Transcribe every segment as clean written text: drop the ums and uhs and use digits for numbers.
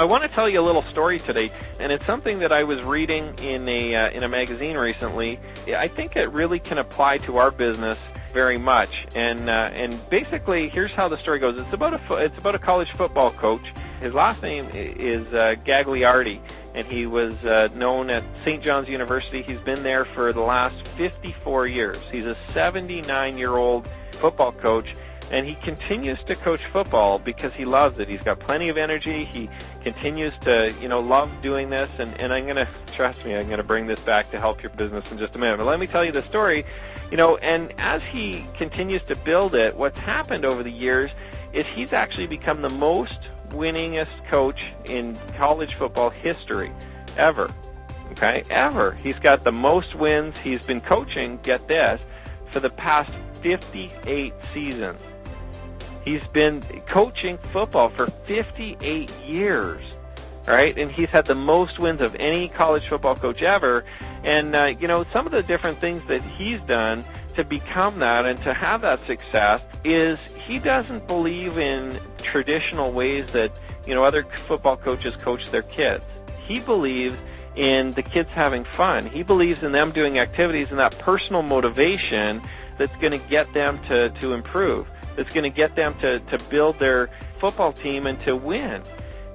I want to tell you a little story today, and it's something that I was reading in a magazine recently. I think it really can apply to our business very much. And basically, here's how the story goes. It's about a college football coach. His last name is Gagliardi, and he was known at St. John's University. He's been there for the last 54 years. He's a 79-year-old football coach. And he continues to coach football because he loves it. He's got plenty of energy. He continues to, love doing this. And I'm going to bring this back to help your business in just a minute. But let me tell you the story. And as he continues to build it, what's happened over the years is he's actually become the most winningest coach in college football history ever. Okay? Ever. He's got the most wins. He's been coaching, get this, for the past 58 seasons. He's been coaching football for 58 years, right? And he's had the most wins of any college football coach ever. And, some of the different things that he's done to become that and to have that success is he doesn't believe in traditional ways that, other football coaches coach their kids. He believes in the kids having fun. He believes in them doing activities and that personal motivation that's going to get them to improve. That's going to get them to build their football team and to win.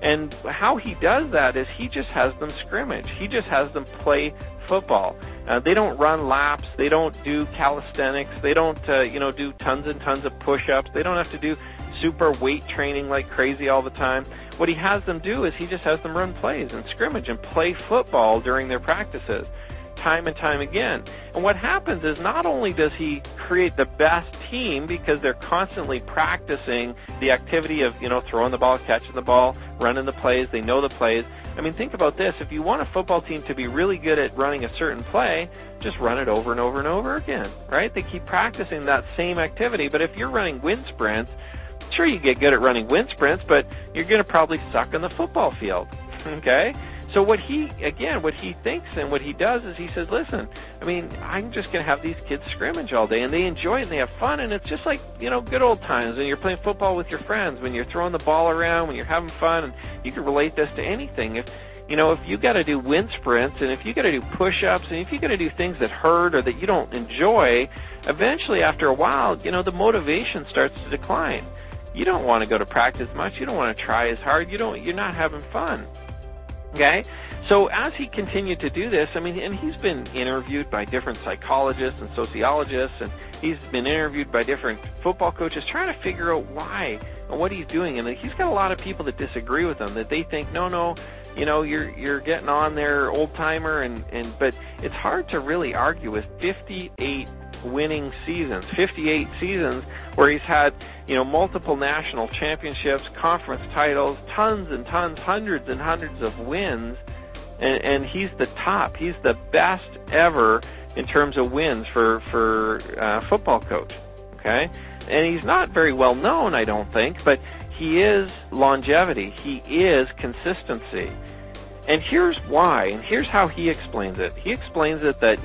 And how he does that is he just has them scrimmage. He just has them play football. They don't run laps. They don't do calisthenics. They don't, do tons and tons of push-ups. They don't have to do super weight training like crazy all the time. What he has them do is he just has them run plays and scrimmage and play football during their practices, time and time again. And what happens is not only does he create the best team because they're constantly practicing the activity of, throwing the ball, catching the ball, running the plays, they know the plays. I mean, think about this. If you want a football team to be really good at running a certain play, just run it over and over and over again, right? They keep practicing that same activity. But if you're running wind sprints, sure, you get good at running wind sprints, but you're going to probably suck on the football field, okay? So what he thinks and what he does is he says, listen, I'm just going to have these kids scrimmage all day, and they enjoy it, and they have fun, and it's just like, good old times when you're playing football with your friends, when you're throwing the ball around, when you're having fun, and you can relate this to anything. If you got to do wind sprints, and if you got to do push-ups, and if you got to do things that hurt or that you don't enjoy, eventually after a while, the motivation starts to decline. You don't want to go to practice much. You don't want to try as hard. You're not having fun. Okay? So as he continued to do this, and he's been interviewed by different psychologists and sociologists, and he's been interviewed by different football coaches trying to figure out why and what he's doing. And he's got a lot of people that disagree with him, that they think, no, you're getting on there, old-timer, but it's hard to really argue with 58 winning seasons, 58 seasons where he's had, multiple national championships, conference titles, tons and tons, hundreds and hundreds of wins, and he's the top. He's the best ever in terms of wins for football coach, okay? And he's not very well known, I don't think, but he is longevity. He is consistency. And here's why, and here's how he explains it. He explains it that,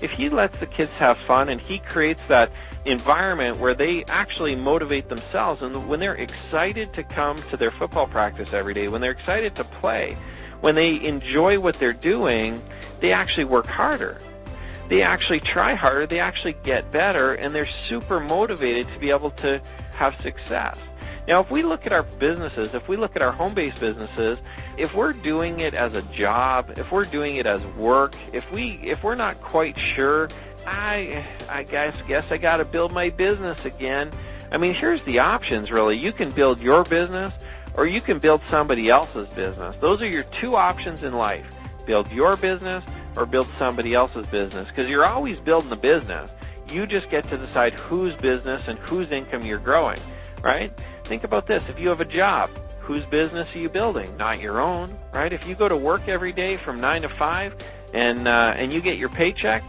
if he lets the kids have fun and he creates that environment where they actually motivate themselves, and when they're excited to come to their football practice every day, when they're excited to play, when they enjoy what they're doing, they actually work harder. They actually try harder, they actually get better, and they're super motivated to be able to have success. Now, if we look at our businesses, if we look at our home-based businesses, if we're doing it as a job, if we're doing it as work, if we're not quite sure, I guess I got to build my business again. Here's the options, really. You can build your business, or you can build somebody else's business. Those are your two options in life. Build your business or build somebody else's business, because you're always building a business. You just get to decide whose business and whose income you're growing, right? Think about this. If you have a job, whose business are you building? Not your own, right? If you go to work every day from 9 to 5 and you get your paycheck,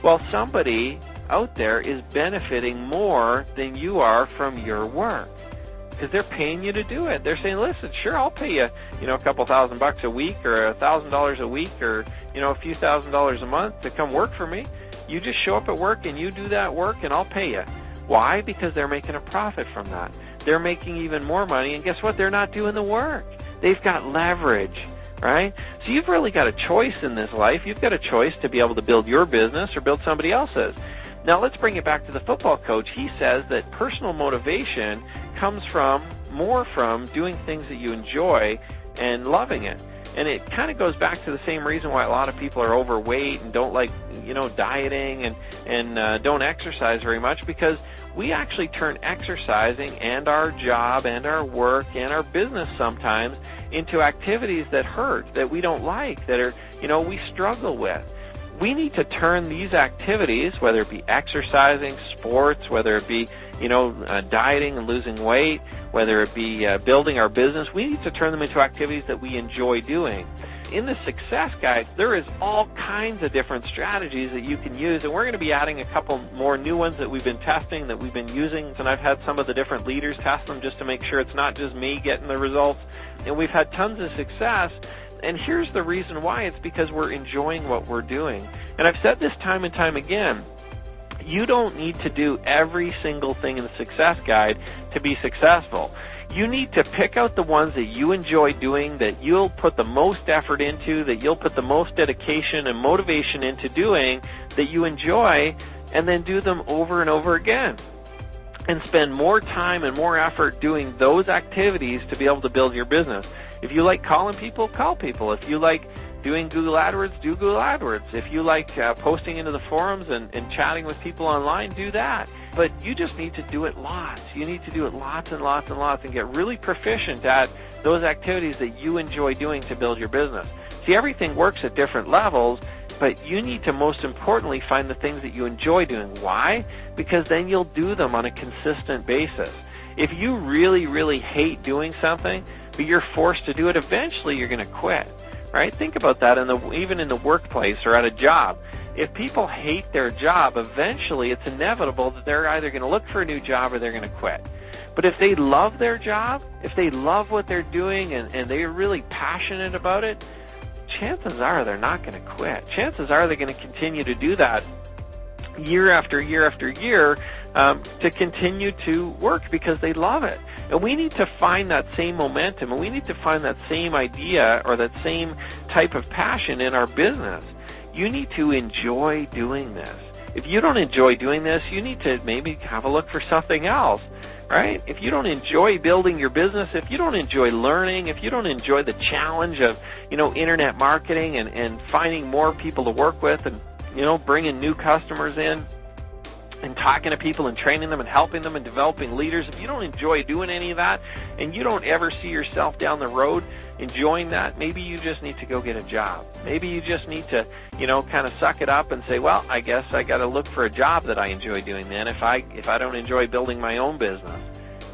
well, somebody out there is benefiting more than you are from your work because they're paying you to do it. They're saying, listen, sure, I'll pay you, a couple $1,000 a week or $1,000 a week or, a few $1,000s a month to come work for me. You just show up at work and you do that work and I'll pay you. Why? Because they're making a profit from that. They're making even more money, and guess what? They're not doing the work. they've got leverage, right? So you've really got a choice in this life. You've got a choice to be able to build your business or build somebody else's. Now let's bring it back to the football coach. He says that personal motivation comes more from doing things that you enjoy and loving it. And it kind of goes back to the same reason why a lot of people are overweight and don't like, dieting and don't exercise very much, because we actually turn exercising and our job and our work and our business sometimes into activities that hurt, that we don't like, that are, we struggle with. We need to turn these activities, whether it be exercising, sports, whether it be, dieting and losing weight, whether it be building our business, we need to turn them into activities that we enjoy doing. In the Success Guide, there is all kinds of different strategies that you can use, and we're going to be adding a couple more new ones that we've been testing, that we've been using, and I've had some of the different leaders test them just to make sure it's not just me getting the results, and we've had tons of success. And here's the reason why. It's because we're enjoying what we're doing. And I've said this time and time again, you don't need to do every single thing in the Success Guide to be successful. You need to pick out the ones that you enjoy doing, that you'll put the most effort into, that you'll put the most dedication and motivation into doing, that you enjoy, and then do them over and over again. And spend more time and more effort doing those activities to be able to build your business. If you like calling people, call people. If you like doing Google AdWords, do Google AdWords. If you like posting into the forums and chatting with people online, do that. But you just need to do it lots. You need to do it lots and lots and lots and get really proficient at those activities that you enjoy doing to build your business. See, everything works at different levels, but you need to most importantly find the things that you enjoy doing. Why? Because then you'll do them on a consistent basis. If you really, really hate doing something, but you're forced to do it, eventually you're going to quit, right? Think about that even in the workplace or at a job. If people hate their job, eventually it's inevitable that they're either going to look for a new job or they're going to quit. But if they love their job, if they love what they're doing and they're really passionate about it, chances are they're not going to quit. Chances are they're going to continue to do that year after year after year to continue to work because they love it. And we need to find that same momentum, and we need to find that same idea or that same type of passion in our business. You need to enjoy doing this. If you don't enjoy doing this, you need to maybe have a look for something else, right? If you don't enjoy building your business, if you don't enjoy learning, if you don't enjoy the challenge of, internet marketing and finding more people to work with and, bringing new customers in and talking to people and training them and helping them and developing leaders, if you don't enjoy doing any of that and you don't ever see yourself down the road enjoying that, maybe you just need to go get a job. Maybe you just need to, kind of suck it up and say, well, I guess I got to look for a job that I enjoy doing then if I don't enjoy building my own business,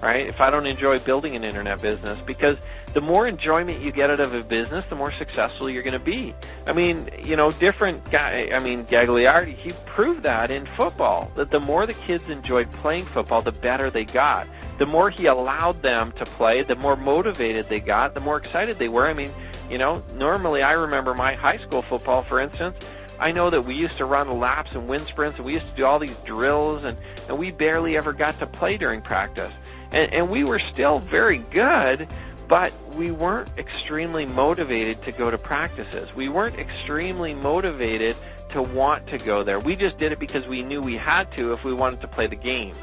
right? If I don't enjoy building an internet business, because the more enjoyment you get out of a business, the more successful you're going to be. I mean, Gagliardi, he proved that in football, that the more the kids enjoyed playing football, the better they got. The more he allowed them to play, the more motivated they got, the more excited they were. I mean, normally I remember my high school football, for instance. I know that we used to run laps and wind sprints, and we used to do all these drills, and we barely ever got to play during practice. And we were still very good, but we weren't extremely motivated to go to practices. We weren't extremely motivated to want to go there. We just did it because we knew we had to if we wanted to play the games,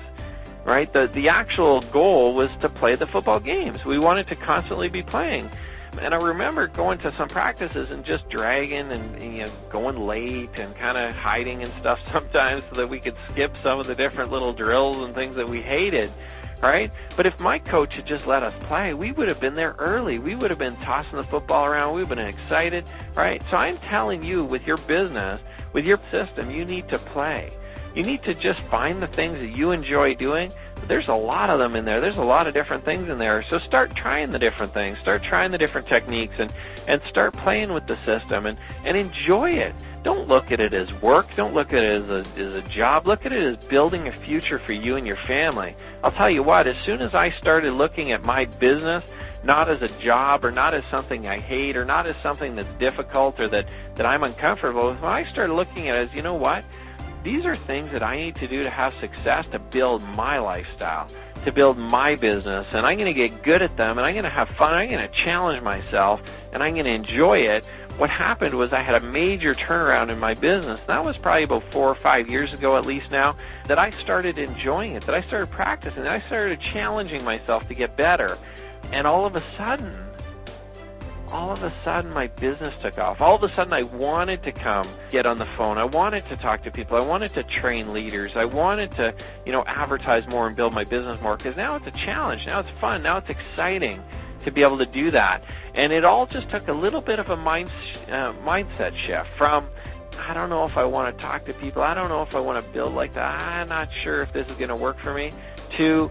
right? The actual goal was to play the football games. We wanted to constantly be playing. And I remember going to some practices and just dragging and going late and kind of hiding and stuff sometimes so that we could skip some of the different little drills and things that we hated. Right? But if my coach had just let us play, we would have been there early. We would have been tossing the football around. We would have been excited, right? So I'm telling you, with your business, with your system, you need to play. You need to just find the things that you enjoy doing. There's a lot of them in there. There's a lot of different things in there. So start trying the different things. Start trying the different techniques and start playing with the system and enjoy it. Don't look at it as work. Don't look at it as a job. Look at it as building a future for you and your family. I'll tell you what, as soon as I started looking at my business not as a job or not as something I hate or not as something that's difficult or that I'm uncomfortable with, when I started looking at it as, you know what, these are things that I need to do to have success, to build my lifestyle, to build my business, and I'm going to get good at them, and I'm going to have fun, I'm going to challenge myself, and I'm going to enjoy it. What happened was I had a major turnaround in my business. That was probably about 4 or 5 years ago, at least now, that I started enjoying it, that I started practicing, that I started challenging myself to get better. And all of a sudden, my business took off. All of a sudden, I wanted to come get on the phone. I wanted to talk to people. I wanted to train leaders. I wanted to, advertise more and build my business more, because now it's a challenge. Now it's fun. Now it's exciting to be able to do that. And it all just took a little bit of a mindset shift from, I don't know if I want to talk to people, I don't know if I want to build like that, I'm not sure if this is going to work for me, to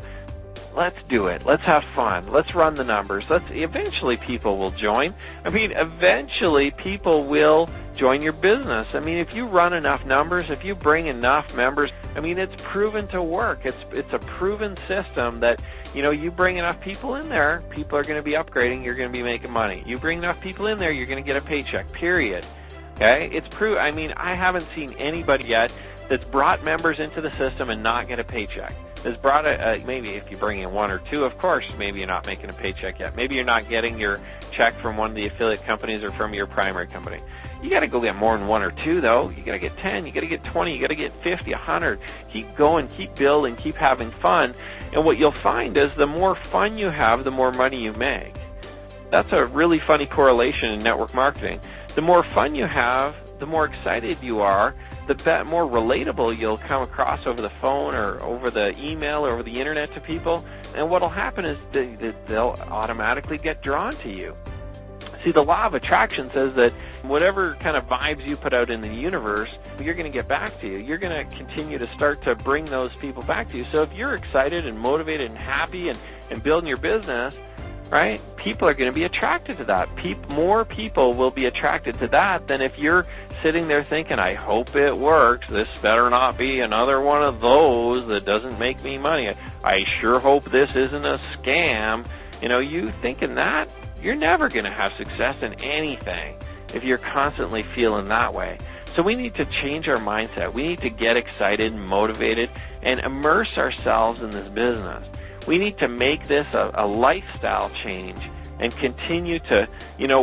let's do it, let's have fun, let's run the numbers, eventually people will join. Eventually people will join your business. If you run enough numbers, if you bring enough members, it's proven to work. It's a proven system that, you bring enough people in there, people are going to be upgrading, you're going to be making money. You bring enough people in there, you're going to get a paycheck, period. Okay? It's true. I haven't seen anybody yet that's brought members into the system and not get a paycheck. Has brought maybe if you bring in 1 or 2, of course, maybe you're not making a paycheck yet. Maybe you're not getting your check from one of the affiliate companies or from your primary company. You got to go get more than 1 or 2, though. You got to get 10, you got to get 20, you got to get 50, 100. Keep going, keep building, keep having fun. And what you'll find is the more fun you have, the more money you make. That's a really funny correlation in network marketing. The more fun you have, the more excited you are, the more relatable you'll come across over the phone or over the email or over the internet to people. And what will happen is they'll automatically get drawn to you. See, the law of attraction says that whatever kind of vibes you put out in the universe, you're going to get back to you. You're going to continue to start to bring those people back to you. So if you're excited and motivated and happy and building your business, right, people are going to be attracted to that. More people will be attracted to that than if you're sitting there thinking, I hope it works. This better not be another one of those that doesn't make me money. I sure hope this isn't a scam. You thinking that, you're never going to have success in anything if you're constantly feeling that way. So we need to change our mindset. We need to get excited and motivated and immerse ourselves in this business. We need to make this a lifestyle change and continue to,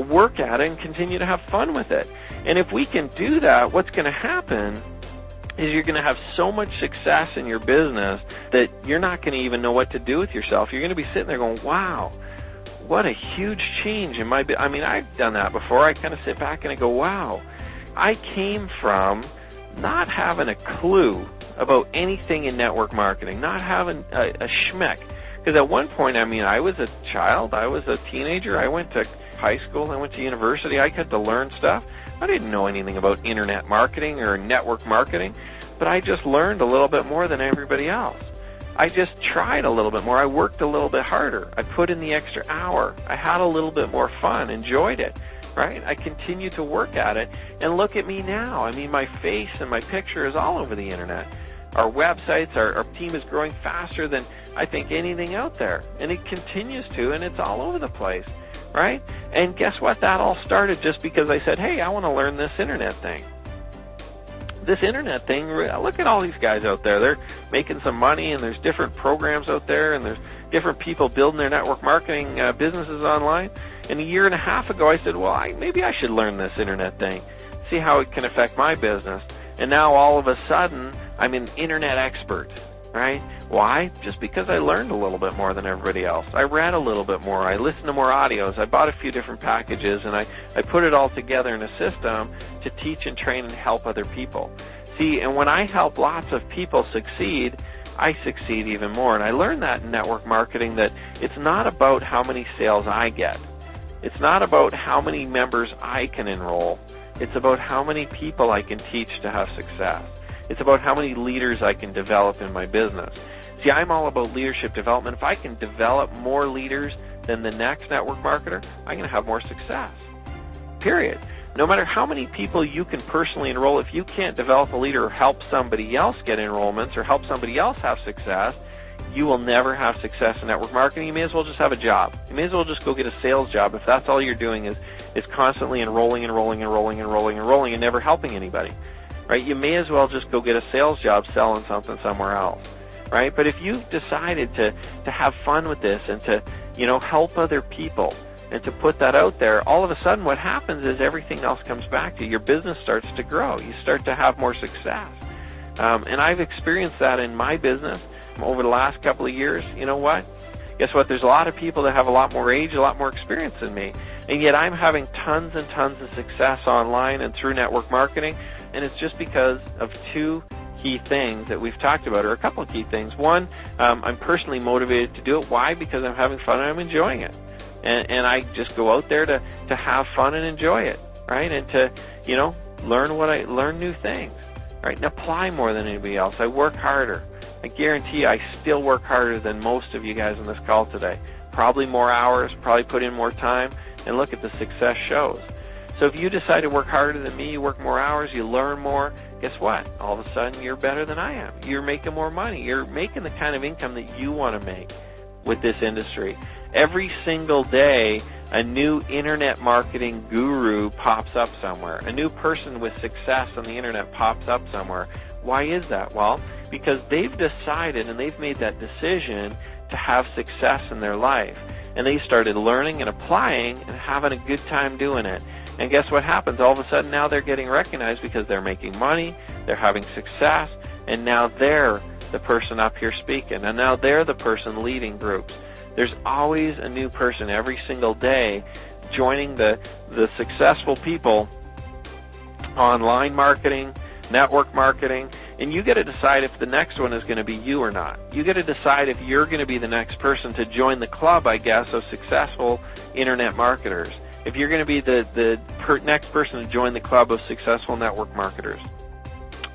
work at it and continue to have fun with it. And if we can do that, what's going to happen is you're going to have so much success in your business that you're not going to even know what to do with yourself. You're going to be sitting there going, wow, what a huge change in my business. I've done that before. I kind of sit back and I go, wow, I came from not having a clue about anything in network marketing, not having a schmeck. Because at one point, I was a child, I was a teenager, I went to high school, I went to university, I got to learn stuff. I didn't know anything about internet marketing or network marketing, but I just learned a little bit more than everybody else. I just tried a little bit more. I worked a little bit harder. I put in the extra hour. I had a little bit more fun, enjoyed it, right? I continue to work at it, and look at me now. My face and my picture is all over the internet. Our websites, our team is growing faster than I think anything out there, and it continues to, and it's all over the place, right? And guess what? That all started just because I said, hey, I want to learn this internet thing. This internet thing, look at all these guys out there. They're making some money, and there's different programs out there, and there's different people building their network marketing businesses online. And a year and a half ago, I said, well, maybe I should learn this internet thing, see how it can affect my business. And now all of a sudden, I'm an internet expert, right? Why? Just because I learned a little bit more than everybody else. I read a little bit more. I listened to more audios. I bought a few different packages, and I put it all together in a system to teach and train and help other people. See, and when I help lots of people succeed, I succeed even more. And I learned that in network marketing, that it's not about how many sales I get. It's not about how many members I can enroll. It's about how many people I can teach to have success. It's about how many leaders I can develop in my business. See, I'm all about leadership development. If I can develop more leaders than the next network marketer, I'm going to have more success. Period. No matter how many people you can personally enroll, if you can't develop a leader or help somebody else get enrollments or help somebody else have success, you will never have success in network marketing. You may as well just have a job. You may as well just go get a sales job if that's all you're doing is constantly enrolling and never helping anybody. right? You may as well just go get a sales job selling something somewhere else, right? But if you've decided to have fun with this and to, help other people and to put that out there, all of a sudden what happens is everything else comes back to you. Your business starts to grow. You start to have more success. And I've experienced that in my business over the last couple of years. You know what? Guess what? There's a lot of people that have a lot more age, a lot more experience than me. And yet I'm having tons and tons of success online and through network marketing. And it's just because of two key things that we've talked about, or a couple of key things. One, I'm personally motivated to do it. Why? Because I'm having fun and I'm enjoying it. And I just go out there to have fun and enjoy it, right? And to, learn new things, right? And apply more than anybody else. I work harder. I guarantee I still work harder than most of you guys on this call today. Probably more hours, probably put in more time, and look at the success shows. So if you decide to work harder than me, you work more hours, you learn more, guess what? All of a sudden you're better than I am. You're making more money. You're making the kind of income that you want to make with this industry. Every single day, a new internet marketing guru pops up somewhere. A new person with success on the internet pops up somewhere. Why is that? Well, because they've decided and they've made that decision to have success in their life. And they started learning and applying and having a good time doing it. And guess what happens? All of a sudden now they're getting recognized because they're making money, they're having success, and now they're the person up here speaking, and now they're the person leading groups. There's always a new person every single day joining the successful people, online marketing, network marketing, and you get to decide if the next one is going to be you or not. You get to decide if you're going to be the next person to join the club, I guess, of successful internet marketers. If you're going to be the next person to join the club of successful network marketers.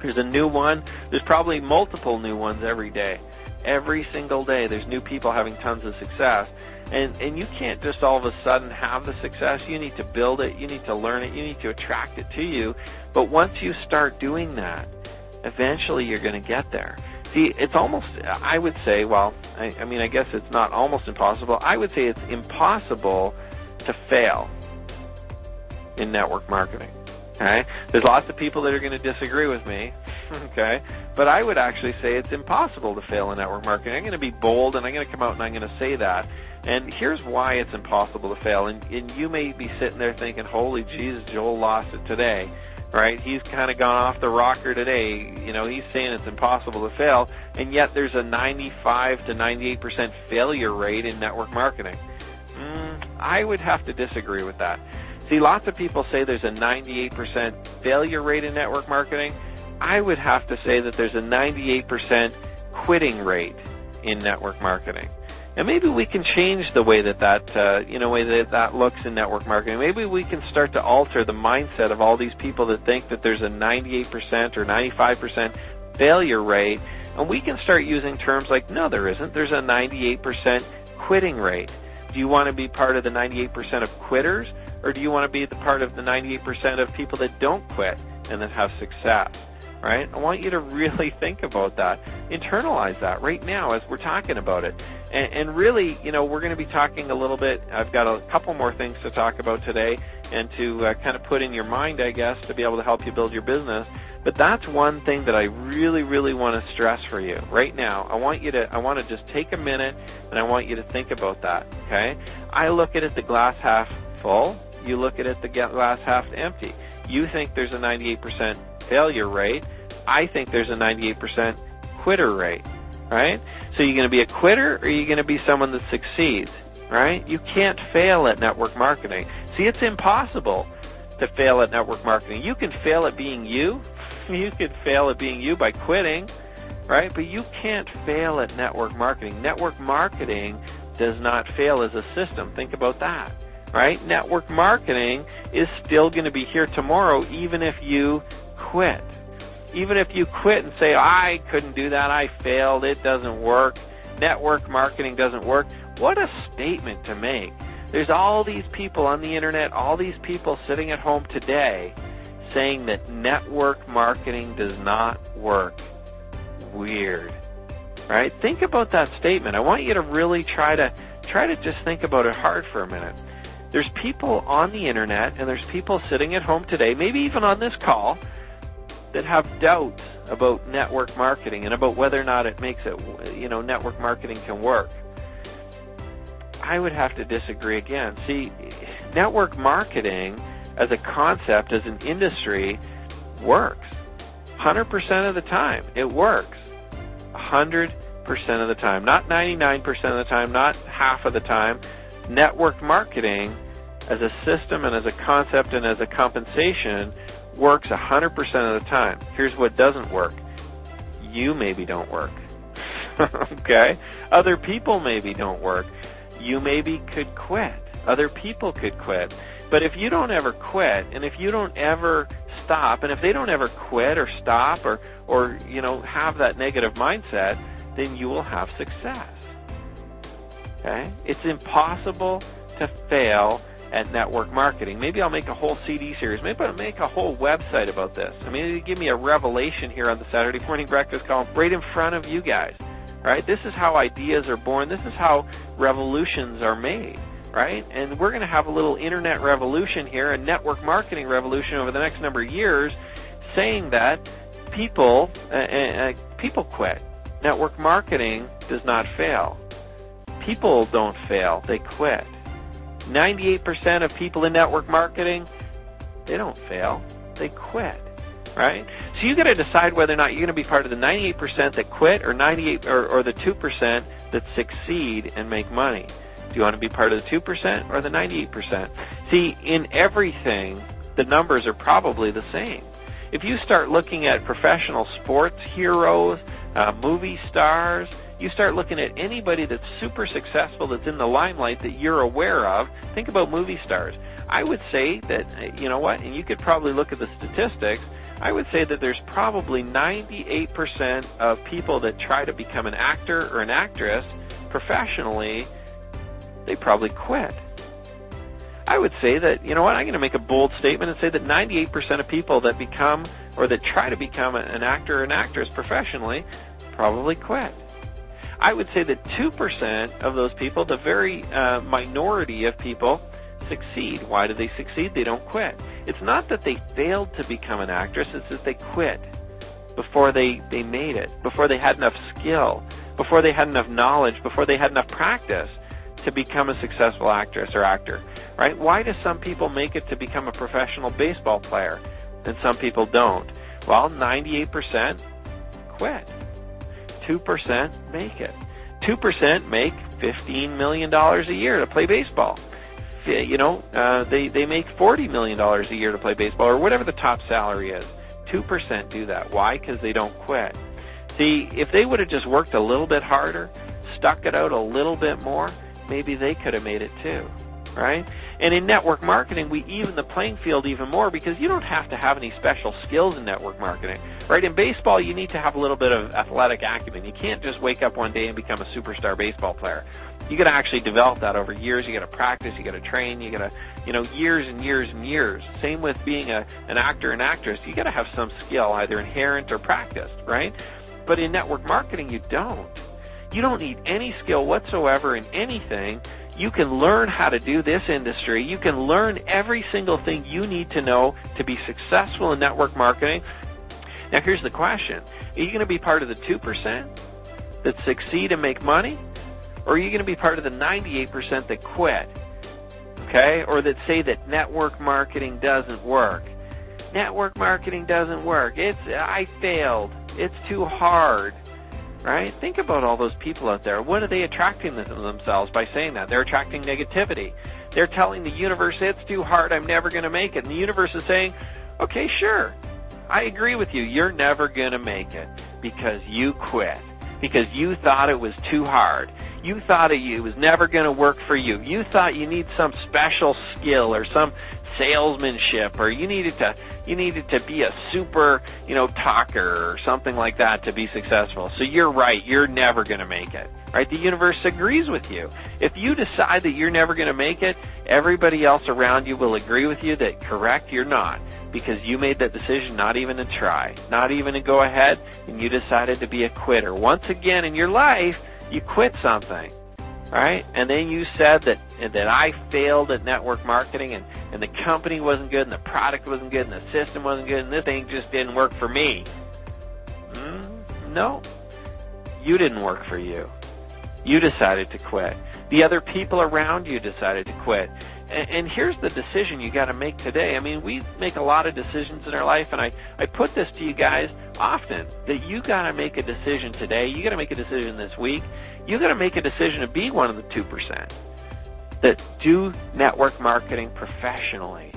There's a new one. There's probably multiple new ones every day. Every single day there's new people having tons of success. And you can't just all of a sudden have the success. You need to build it. You need to learn it. You need to attract it to you. But once you start doing that, eventually you're going to get there. See, it's almost, I would say, I guess it's not almost impossible. I would say it's impossible to fail in network marketing. Okay? There's lots of people that are going to disagree with me, okay? But I would actually say it's impossible to fail in network marketing. I'm going to be bold, and I'm going to come out and I'm going to say that. And here's why it's impossible to fail. And you may be sitting there thinking, holy Jesus, Joel lost it today, right? He's kind of gone off the rocker today. He's saying it's impossible to fail, and yet there's a 95 to 98% failure rate in network marketing. I would have to disagree with that. See, lots of people say there's a 98% failure rate in network marketing. I would have to say that there's a 98% quitting rate in network marketing. And maybe we can change the way that looks in network marketing. Maybe we can start to alter the mindset of all these people that think that there's a 98% or 95% failure rate, and we can start using terms like, no, there isn't. There's a 98% quitting rate. Do you want to be part of the 98% of quitters, or do you want to be the part of the 98% of people that don't quit and that have success? Right? I want you to really think about that. Internalize that right now as we're talking about it. And really, we're going to be talking a little bit. I've got a couple more things to talk about today and to kind of put in your mind, I guess, to be able to help you build your business. But that's one thing that I really, really want to stress for you right now. I want to just take a minute, and I want you to think about that, okay? I look at it the glass half full. You look at it the glass half empty. You think there's a 98% failure rate. I think there's a 98% quitter rate, right? So you're going to be a quitter, or are you going to be someone that succeeds, right? You can't fail at network marketing. See, it's impossible to fail at network marketing. You can fail at being you. You could fail at being you by quitting, right? But you can't fail at network marketing. Network marketing does not fail as a system. Think about that, right? Network marketing is still going to be here tomorrow even if you quit. Even if you quit and say, I couldn't do that, I failed, it doesn't work, network marketing doesn't work. What a statement to make. There's all these people on the internet, all these people sitting at home today saying that network marketing does not work. Weird, right? Think about that statement. I want you to really try to just think about it hard for a minute. There's people on the internet, and there's people sitting at home today, maybe even on this call, that have doubts about network marketing and about whether or not it makes it, network marketing can work, I would have to disagree again. See, network marketing as a concept, as an industry, works. 100% of the time, it works. 100% of the time. Not 99% of the time, not half of the time. Network marketing as a system and as a concept and as a compensation works 100% of the time. Here's what doesn't work. You maybe don't work. Okay? Other people maybe don't work. You maybe could quit. Other people could quit. But if you don't ever quit, and if you don't ever stop, and if they don't ever quit or stop or have that negative mindset, then you will have success. Okay? It's impossible to fail at network marketing. Maybe I'll make a whole CD series. Maybe I'll make a whole website about this. I mean, give me a revelation here on the Saturday Morning Breakfast Column right in front of you guys. Right? This is how ideas are born. This is how revolutions are made. Right? And we're going to have a little internet revolution here, a network marketing revolution over the next number of years, saying that people quit. Network marketing does not fail. People don't fail. They quit. 98% of people in network marketing, they don't fail. They quit. Right? So you got to decide whether or not you're going to be part of the 98% that quit or the 2% that succeed and make money. Do you want to be part of the 2% or the 98%? See, in everything, the numbers are probably the same. If you start looking at professional sports heroes, movie stars, you start looking at anybody that's super successful, that's in the limelight that you're aware of, think about movie stars. I would say that, you know what, and you could probably look at the statistics, I would say that there's probably 98% of people that try to become an actor or an actress professionally, they probably quit. I would say that, you know what, I'm going to make a bold statement and say that 98% of people that become or that try to become an actor or an actress professionally probably quit. I would say that 2% of those people, the very minority of people, succeed. Why do they succeed? They don't quit. It's not that they failed to become an actress, it's that they quit before they made it, before they had enough skill, before they had enough knowledge, before they had enough practice to become a successful actress or actor, right? Why do some people make it to become a professional baseball player and some people don't? Well, 98% quit. 2% make it. 2% make $15 million a year to play baseball. You know, they make $40 million a year to play baseball or whatever the top salary is. 2% do that. Why? Because they don't quit. See, if they would have just worked a little bit harder, stuck it out a little bit more, maybe they could have made it too, right? And in network marketing, we even the playing field even more because you don't have to have any special skills in network marketing, right? In baseball, you need to have a little bit of athletic acumen. You can't just wake up one day and become a superstar baseball player. You got to actually develop that over years. You got to practice. You got to train. You got to, years and years and years. Same with being an actor and actress. You got to have some skill, either inherent or practiced, right? But in network marketing, you don't. You don't need any skill whatsoever in anything. You can learn how to do this industry. You can learn every single thing you need to know to be successful in network marketing. Now, here's the question. Are you going to be part of the 2% that succeed and make money? Or are you going to be part of the 98% that quit? Okay? Or that say that network marketing doesn't work. Network marketing doesn't work. I failed. It's too hard. Right? Think about all those people out there. What are they attracting themselves by saying that? They're attracting negativity. They're telling the universe, it's too hard, I'm never going to make it. And the universe is saying, okay, sure, I agree with you. You're never going to make it because you quit. Because you thought it was too hard. You thought it was never going to work for you. You thought you need some special skill or some salesmanship, or you needed to be a super, talker or something like that to be successful. So you're right. You're never going to make it. Right? The universe agrees with you. If you decide that you're never going to make it, everybody else around you will agree with you that correct, you're not. Because you made that decision not even to try, not even to go ahead, and you decided to be a quitter. Once again in your life, you quit something, right? And then you said that that I failed at network marketing and the company wasn't good and the product wasn't good and the system wasn't good and this thing just didn't work for me. No. You didn't work for you. You decided to quit. The other people around you decided to quit. And here's the decision you got to make today. I mean, we make a lot of decisions in our life, and I put this to you guys often, that you got to make a decision today. You got to make a decision this week. You got to make a decision to be one of the 2% that do network marketing professionally,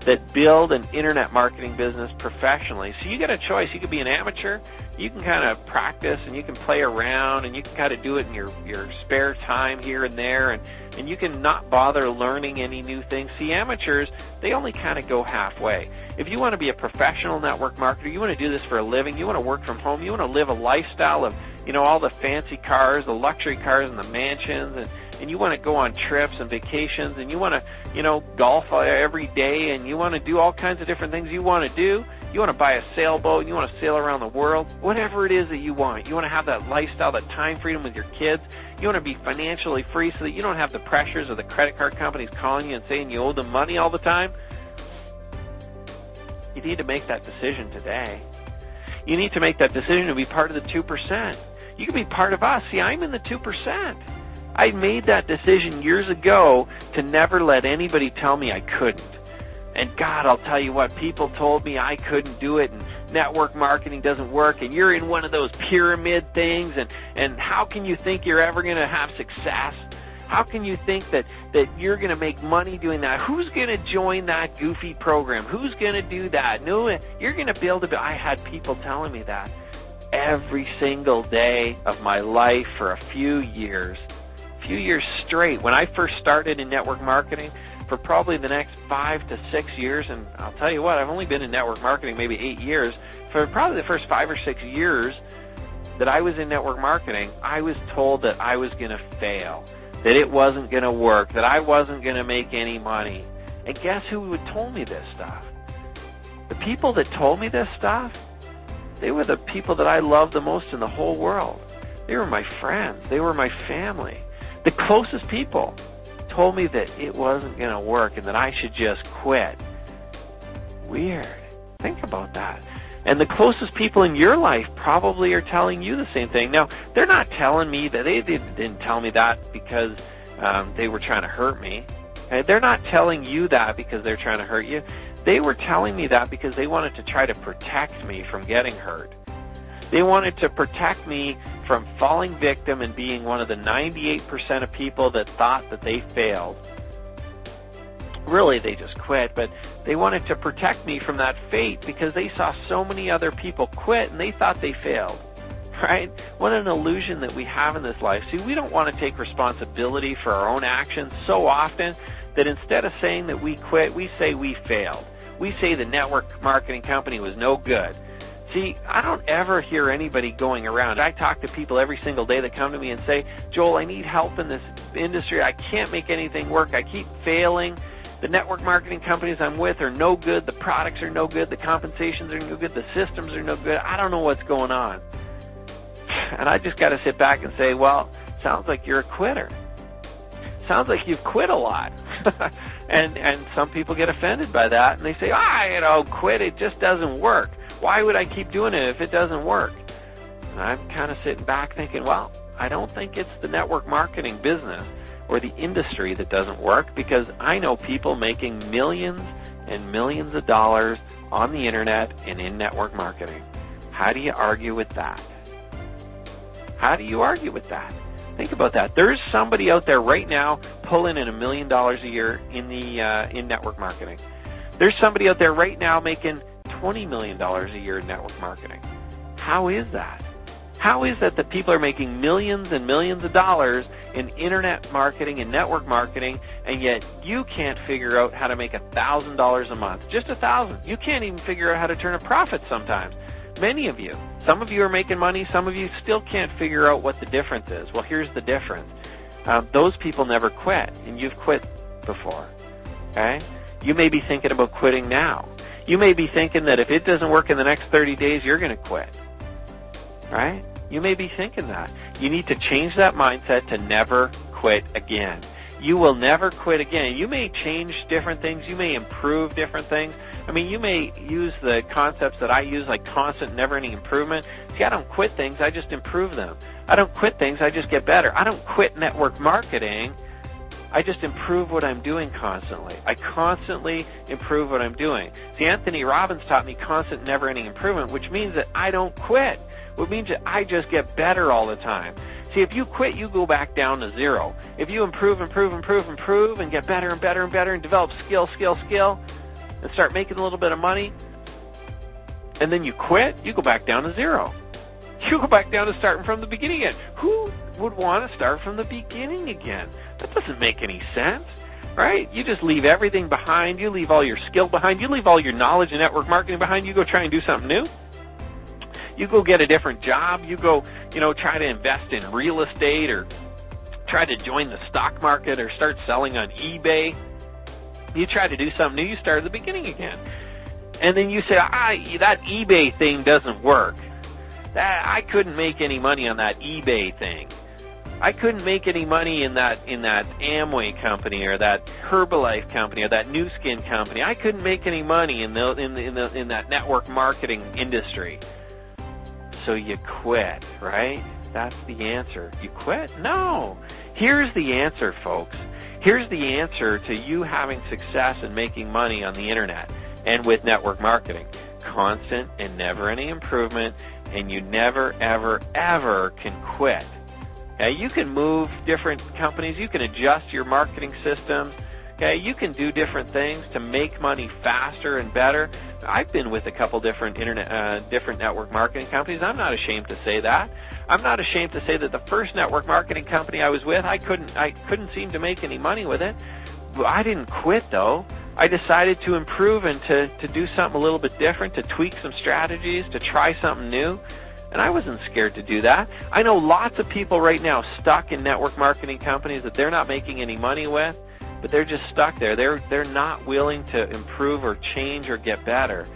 that build an internet marketing business professionally. So you got a choice. You could be an amateur. You can kind of practice and you can play around and you can kind of do it in your spare time here and there, and you can not bother learning any new things. See, amateurs, they only kind of go halfway. If you want to be a professional network marketer, you want to do this for a living, you want to work from home, you want to live a lifestyle of, all the fancy cars, the luxury cars and the mansions, and you want to go on trips and vacations, and you want to, golf every day, and you want to do all kinds of different things you want to do. You want to buy a sailboat, you want to sail around the world, whatever it is that you want. You want to have that lifestyle, that time freedom with your kids. You want to be financially free so that you don't have the pressures of the credit card companies calling you and saying you owe them money all the time. You need to make that decision today. You need to make that decision to be part of the 2%. You can be part of us. See, I'm in the 2%. I made that decision years ago to never let anybody tell me I couldn't. And God, I'll tell you what, people told me I couldn't do it, and network marketing doesn't work, and you're in one of those pyramid things, and how can you think you're ever going to have success? How can you think that you're going to make money doing that? Who's going to join that goofy program? Who's going to do that? No, you're going to be able to. I had people telling me that every single day of my life for a few years straight. When I first started in network marketing, for probably the next 5 to 6 years, and I'll tell you what, I've only been in network marketing maybe 8 years. For probably the first 5 or 6 years that I was in network marketing, I was told that I was going to fail, that it wasn't going to work, that I wasn't going to make any money. And guess who told me this stuff? The people that told me this stuff, they were the people that I loved the most in the whole world. They were my friends. They were my family. The closest people told me that it wasn't going to work and that I should just quit. Weird. Think about that. And the closest people in your life probably are telling you the same thing. Now, they're not telling me that they didn't tell me that because they were trying to hurt me. Okay? They're not telling you that because they're trying to hurt you. They were telling me that because they wanted to try to protect me from getting hurt. They wanted to protect me from falling victim and being one of the 98% of people that thought that they failed. Really, they just quit, but they wanted to protect me from that fate because they saw so many other people quit and they thought they failed. Right? What an illusion that we have in this life. See, we don't want to take responsibility for our own actions so often that instead of saying that we quit, we say we failed. We say the network marketing company was no good. See, I don't ever hear anybody going around. I talk to people every single day that come to me and say, Joel, I need help in this industry. I can't make anything work. I keep failing. The network marketing companies I'm with are no good. The products are no good. The compensations are no good. The systems are no good. I don't know what's going on. And I just got to sit back and say, well, sounds like you're a quitter. Sounds like you've quit a lot. and some people get offended by that, and they say, quit, it just doesn't work. Why would I keep doing it if it doesn't work? And I'm kind of sitting back thinking, well, I don't think it's the network marketing business or the industry that doesn't work, because I know people making millions and millions of dollars on the internet and in network marketing. How do you argue with that? How do you argue with that? Think about that. There's somebody out there right now pulling in $1 million a year in network marketing. There's somebody out there right now making $20 million a year in network marketing. How is that? How is that people are making millions and millions of dollars in internet marketing and network marketing, and yet you can't figure out how to make $1,000 a month? Just $1,000. You can't even figure out how to turn a profit sometimes. Many of you. Some of you are making money. Some of you still can't figure out what the difference is. Well, here's the difference. Those people never quit, and you've quit before. Okay? You may be thinking about quitting now. You may be thinking that if it doesn't work in the next 30 days, you're going to quit. Right? You may be thinking that. You need to change that mindset to never quit again. you will never quit again. You may change different things. You may improve different things. I mean, you may use the concepts that I use, like constant, never-ending improvement. See, I don't quit things. I just improve them. I don't quit things. I just get better. I don't quit network marketing. I just improve what I'm doing constantly. I constantly improve what I'm doing. See, Anthony Robbins taught me constant, never-ending improvement, which means that I don't quit. Which means that I just get better all the time. See, if you quit, you go back down to zero. If you improve, and get better and better and better and develop skill, and start making a little bit of money, and then you quit, you go back down to zero. You go back down to starting from the beginning again. Who would want to start from the beginning again? That doesn't make any sense, right? You just leave everything behind. You leave all your skill behind. You leave all your knowledge and network marketing behind. You go try and do something new. You go get a different job. You go, try to invest in real estate or try to join the stock market or start selling on eBay. You try to do something new. You start at the beginning again. And then you say, that eBay thing doesn't work. I couldn't make any money on that eBay thing. I couldn't make any money in that Amway company or that Herbalife company or that Nu Skin company. I couldn't make any money in that network marketing industry. So you quit, right? That's the answer. You quit? No. Here's the answer, folks. Here's the answer to you having success and making money on the internet and with network marketing. Constant and never-ending improvement, and you never, ever, ever can quit. Okay? You can move different companies. You can adjust your marketing systems. Okay? You can do different things to make money faster and better. I've been with a couple different different network marketing companies. I'm not ashamed to say that. I'm not ashamed to say that the first network marketing company I was with, I couldn't seem to make any money with it. But I didn't quit, though. I decided to improve and to do something a little bit different, to tweak some strategies, to try something new. And I wasn't scared to do that. I know lots of people right now stuck in network marketing companies that they're not making any money with, but they're just stuck there. They're not willing to improve or change or get better.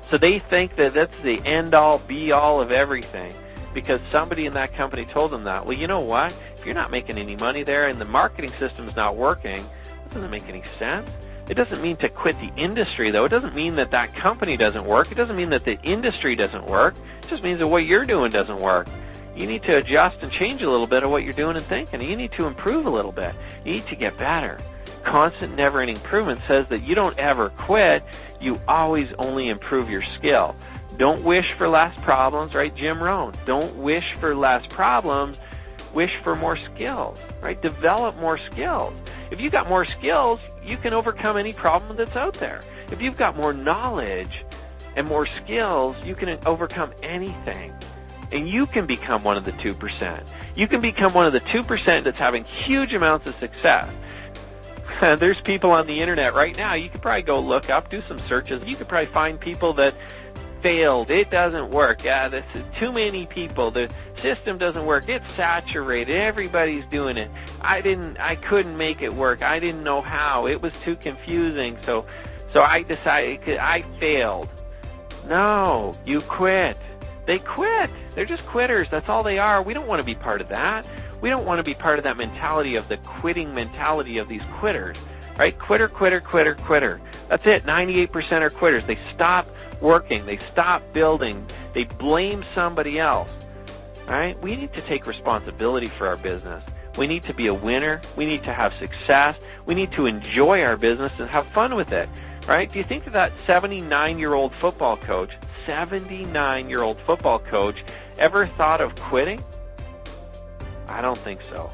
So they think that that's the end-all, be-all of everything because somebody in that company told them that. Well, you know what? If you're not making any money there and the marketing system's not working, that doesn't make any sense. It doesn't mean to quit the industry, though. It doesn't mean that that company doesn't work. It doesn't mean that the industry doesn't work. It just means that what you're doing doesn't work. You need to adjust and change a little bit of what you're doing and thinking. You need to improve a little bit. You need to get better. Constant, never-ending improvement says that you don't ever quit. You always only improve your skill. Don't wish for less problems, right? Jim Rohn. Don't wish for less problems. Wish for more skills, right? Develop more skills. If you've got more skills, you can overcome any problem that's out there. If you've got more knowledge and more skills, you can overcome anything. And you can become one of the 2%. You can become one of the 2% that's having huge amounts of success. There's people on the internet right now. You could probably go look up, do some searches. You could probably find people that failed. It doesn't work. Yeah, this is too many people. The system doesn't work. It's saturated. Everybody's doing it. I couldn't make it work. I didn't know how. It was too confusing. So I decided I failed. No, you quit. They quit. They're just quitters. That's all they are. We don't want to be part of that. We don't want to be part of that mentality of the quitting mentality of these quitters, right? Quitter, quitter, quitter, quitter. That's it. 98% are quitters. They stop working. They stop building. They blame somebody else, right? We need to take responsibility for our business. We need to be a winner. We need to have success. We need to enjoy our business and have fun with it, right? Do you think that 79-year-old football coach, 79-year-old football coach ever thought of quitting? I don't think so,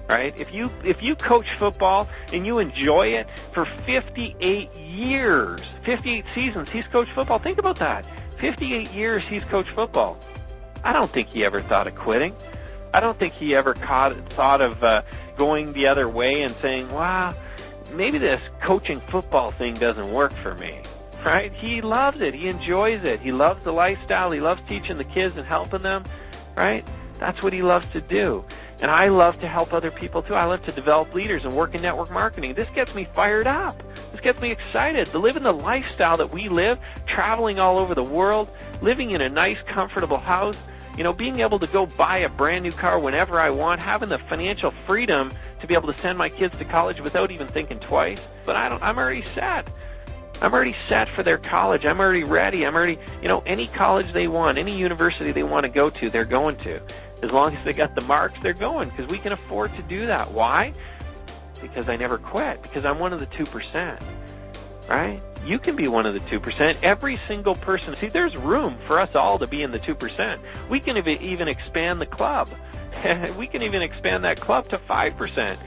right? If you coach football and you enjoy it for 58 years, 58 seasons he's coached football, think about that. 58 years he's coached football. I don't think he ever thought of quitting. I don't think he ever thought of going the other way and saying, wow, maybe this coaching football thing doesn't work for me, right? He loves it. He enjoys it. He loves the lifestyle. He loves teaching the kids and helping them, right? That's what he loves to do. And I love to help other people too. I love to develop leaders and work in network marketing. This gets me fired up. This gets me excited to live in the lifestyle that we live, traveling all over the world, living in a nice, comfortable house, being able to go buy a brand new car whenever I want, having the financial freedom to be able to send my kids to college without even thinking twice. But I'm already set. I'm already set for their college. I'm already ready. I'm already, any college they want, any university they want to go to, they're going to. As long as they got the marks, they're going, because we can afford to do that. Why? Because I never quit, because I'm one of the 2%, right? You can be one of the 2%. Every single person. See, there's room for us all to be in the 2%. We can even expand the club. We can even expand that club to 5%.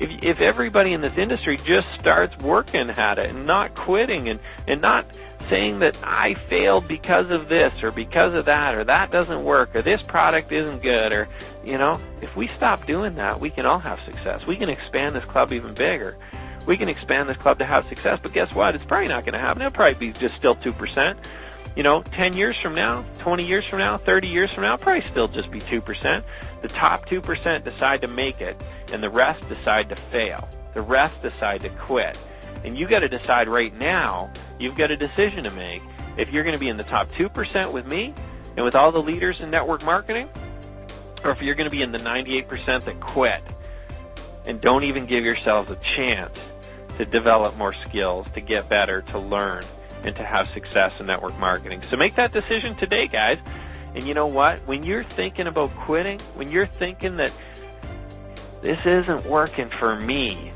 If everybody in this industry just starts working at it and not quitting and not saying that I failed because of this or because of that or that doesn't work or this product isn't good or, if we stop doing that, we can all have success. We can expand this club even bigger. We can expand this club to have success, but guess what? It's probably not going to happen. It'll probably be just still 2%. 10 years from now, 20 years from now, 30 years from now, it'll probably still just be 2%. The top 2% decide to make it, and the rest decide to fail. The rest decide to quit. And you got to decide right now, you've got a decision to make. If you're going to be in the top 2% with me and with all the leaders in network marketing, or if you're going to be in the 98% that quit and don't even give yourselves a chance to develop more skills, to get better, to learn, and to have success in network marketing. So make that decision today, guys. And you know what? When you're thinking about quitting, when you're thinking that this isn't working for me,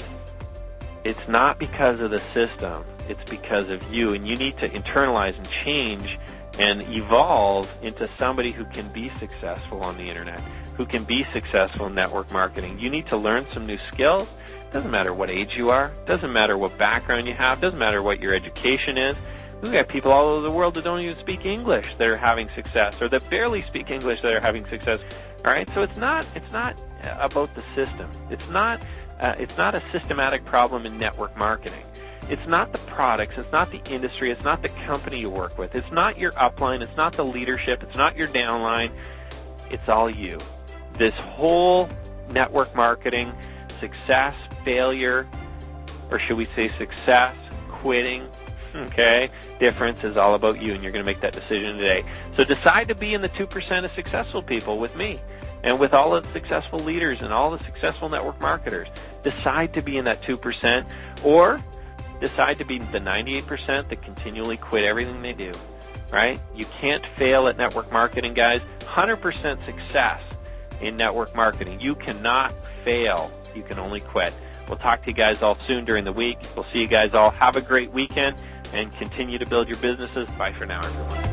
it's not because of the system. It's because of you. And you need to internalize and change and evolve into somebody who can be successful on the internet, who can be successful in network marketing. You need to learn some new skills. Doesn't matter what age you are. Doesn't matter what background you have. Doesn't matter what your education is. We've got people all over the world that don't even speak English that are having success, or that barely speak English that are having success. All right, so it's not about the system. It's not a systematic problem in network marketing. It's not the products. It's not the industry. It's not the company you work with. It's not your upline. It's not the leadership. It's not your downline. It's all you. This whole network marketing, success, failure, or should we say success, quitting, okay, difference is all about you, and you're going to make that decision today. So decide to be in the 2% of successful people with me and with all the successful leaders and all the successful network marketers. Decide to be in that 2%, or decide to be the 98% that continually quit everything they do, right? You can't fail at network marketing, guys. 100% success in network marketing. You cannot fail. You can only quit. We'll talk to you guys all soon during the week. We'll see you guys all. Have a great weekend and continue to build your businesses. Bye for now, everyone.